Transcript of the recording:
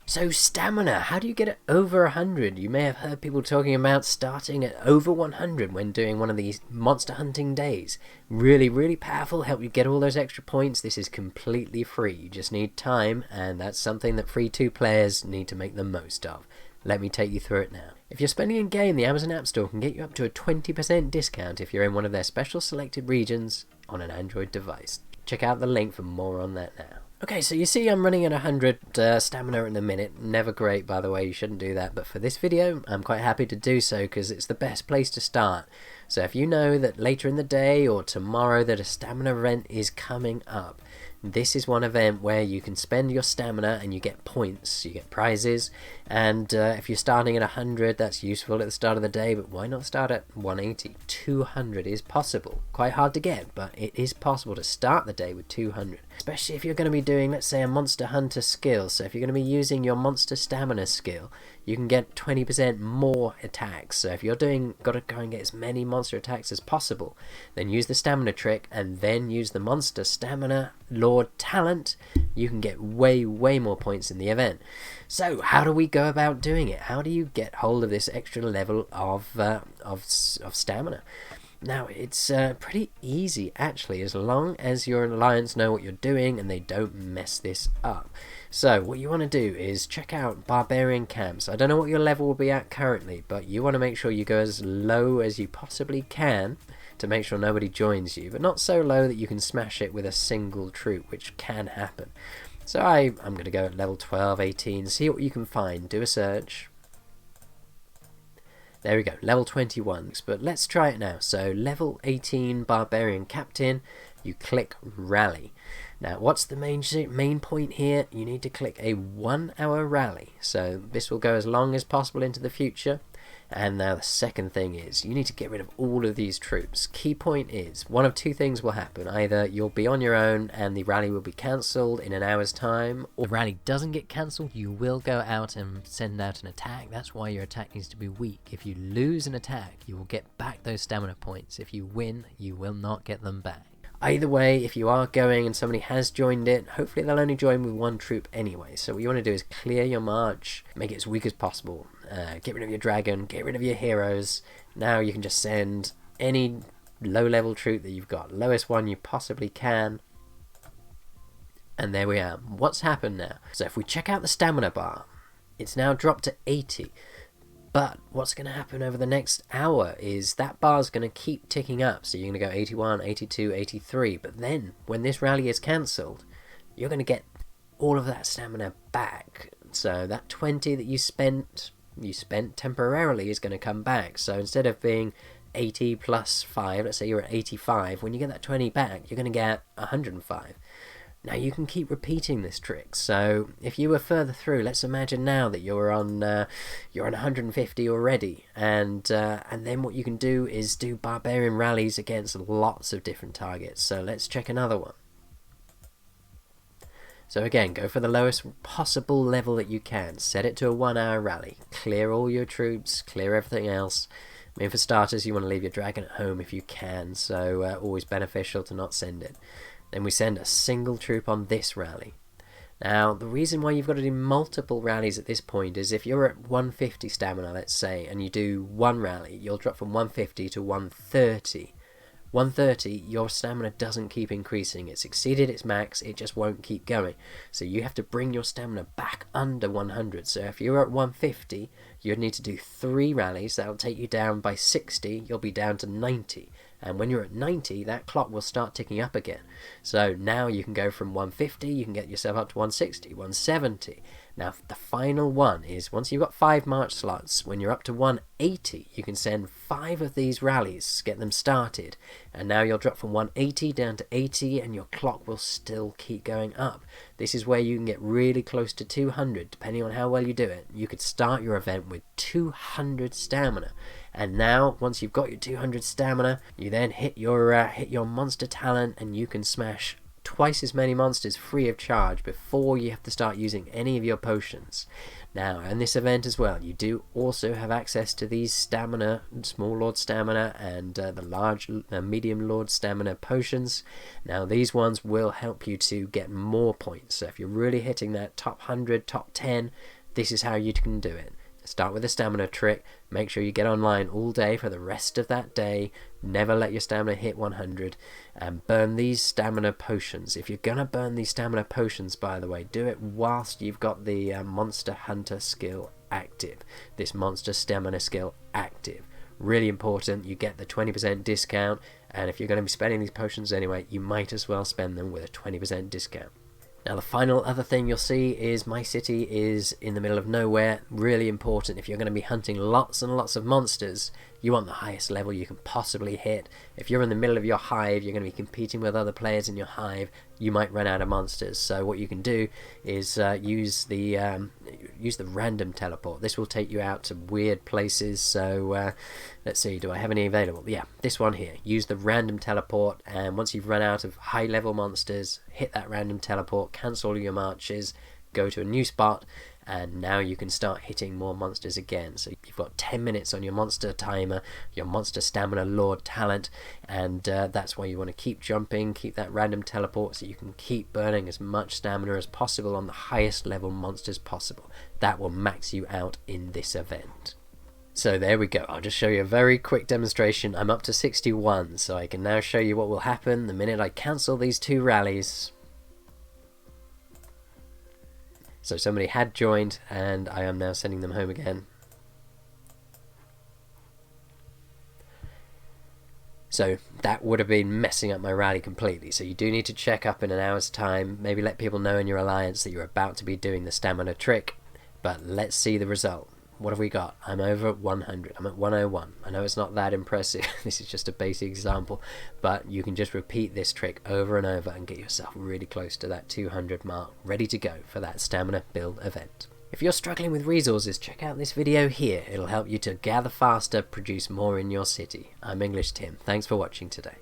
So stamina, how do you get it over 100? You may have heard people talking about starting at over 100 when doing one of these monster hunting days. Really, really powerful, help you get all those extra points. This is completely free, you just need time, and that's something that free 2 players need to make the most of. Let me take you through it now. If you're spending in game, the Amazon App Store can get you up to a 20% discount if you're in one of their special selected regions on an Android device. Check out the link for more on that now. Okay, so you see I'm running at 100 stamina in a minute. Never great, by the way, you shouldn't do that. But for this video, I'm quite happy to do so because it's the best place to start. So if you know that later in the day or tomorrow that a stamina event is coming up, this is one event where you can spend your stamina and you get points, you get prizes, and if you're starting at 100, that's useful at the start of the day, but why not start at 180? 200 is possible. Quite hard to get, but it is possible to start the day with 200. Especially if you're going to be doing, let's say, a monster hunter skill. So if you're going to be using your monster stamina skill, you can get 20% more attacks. So if you're got to go and get as many monster attacks as possible, then use the stamina trick and then use the monster stamina lord talent. You can get way more points in the event. So how do we go about doing it? How do you get hold of this extra level of stamina? Now, it's pretty easy, actually, as long as your alliance know what you're doing and they don't mess this up. So, what you want to do is check out Barbarian Camps. I don't know what your level will be at currently, but you want to make sure you go as low as you possibly can to make sure nobody joins you, but not so low that you can smash it with a single troop, which can happen. So I'm going to go at level 12, 18, see what you can find, do a search. There we go, level 21, but let's try it now. So level 18 Barbarian Captain, you click Rally. Now what's the main point here? You need to click a 1 hour rally. So this will go as long as possible into the future. And now the second thing is you need to get rid of all of these troops. Key point is one of two things will happen. Either you'll be on your own and the rally will be cancelled in an hour's time, or the rally doesn't get cancelled, you will go out and send out an attack. That's why your attack needs to be weak. If you lose an attack, you will get back those stamina points. If you win, you will not get them back. Either way, if you are going and somebody has joined it, hopefully they'll only join with one troop anyway. So what you want to do is clear your march, make it as weak as possible. Get rid of your dragon, get rid of your heroes. Now you can just send any low level troop that you've got, lowest one you possibly can. And there we are. What's happened now? So if we check out the stamina bar, it's now dropped to 80. But what's going to happen over the next hour is that bar is going to keep ticking up. So you're going to go 81, 82, 83. But then when this rally is cancelled, you're going to get all of that stamina back. So that 20 that you spent temporarily is going to come back. So instead of being 80 plus 5, let's say you're at 85, when you get that 20 back, you're going to get 105. Now you can keep repeating this trick. So if you were further through, let's imagine now that you're on 150 already, and then what you can do is do barbarian rallies against lots of different targets. So let's check another one. So again, go for the lowest possible level that you can. Set it to a 1 hour rally. Clear all your troops, clear everything else. I mean, for starters, you want to leave your dragon at home if you can, so always beneficial to not send it. Then we send a single troop on this rally. Now, the reason why you've got to do multiple rallies at this point is if you're at 150 stamina, let's say, and you do one rally, you'll drop from 150 to 130. 130, your stamina doesn't keep increasing. It's exceeded its max, it just won't keep going. So you have to bring your stamina back under 100. So if you're at 150, you'd need to do 3 rallies. That'll take you down by 60, you'll be down to 90. And when you're at 90, that clock will start ticking up again. So now you can go from 150, you can get yourself up to 160, 170. Now the final one is once you've got 5 march slots, when you're up to 180, you can send 5 of these rallies, get them started. And now you'll drop from 180 down to 80 and your clock will still keep going up. This is where you can get really close to 200, depending on how well you do it. You could start your event with 200 stamina. And now, once you've got your 200 stamina, you then hit your monster talent and you can smash twice as many monsters free of charge before you have to start using any of your potions. Now, in this event as well, you do also have access to these stamina, small lord stamina, and the medium lord stamina potions. Now, these ones will help you to get more points. So if you're really hitting that top 100, top 10, this is how you can do it. Start with a stamina trick, make sure you get online all day for the rest of that day, never let your stamina hit 100, and burn these stamina potions. If you're gonna burn these stamina potions, by the way, do it whilst you've got the monster hunter skill active, this monster stamina skill active. Really important, you get the 20% discount, and if you're going to be spending these potions anyway, you might as well spend them with a 20% discount. Now the final other thing you'll see is my city is in the middle of nowhere. Really important, if you're going to be hunting lots and lots of monsters, you want the highest level you can possibly hit. If you're in the middle of your hive, you're going to be competing with other players in your hive, you might run out of monsters. So what you can do is use the random teleport. This will take you out to weird places. So let's see, do I have any available? Yeah, this one here. Use the random teleport, and once you've run out of high level monsters, hit that random teleport, cancel your marches, go to a new spot, and now you can start hitting more monsters again. So you've got 10 minutes on your monster timer, your monster stamina lord talent, and that's why you want to keep jumping, keep that random teleport so you can keep burning as much stamina as possible on the highest level monsters possible. That will max you out in this event. So there we go, I'll just show you a very quick demonstration. I'm up to 61, so I can now show you what will happen the minute I cancel these 2 rallies. So somebody had joined, and I am now sending them home again. So that would have been messing up my rally completely. So you do need to check up in an hour's time, maybe let people know in your alliance that you're about to be doing the stamina trick. But let's see the result. What have we got? I'm over 100. I'm at 101. I know it's not that impressive. This is just a basic example, but you can just repeat this trick over and over and get yourself really close to that 200 mark, ready to go for that stamina build event. If you're struggling with resources, check out this video here. It'll help you to gather faster, produce more in your city. I'm EnglishTim. Thanks for watching today.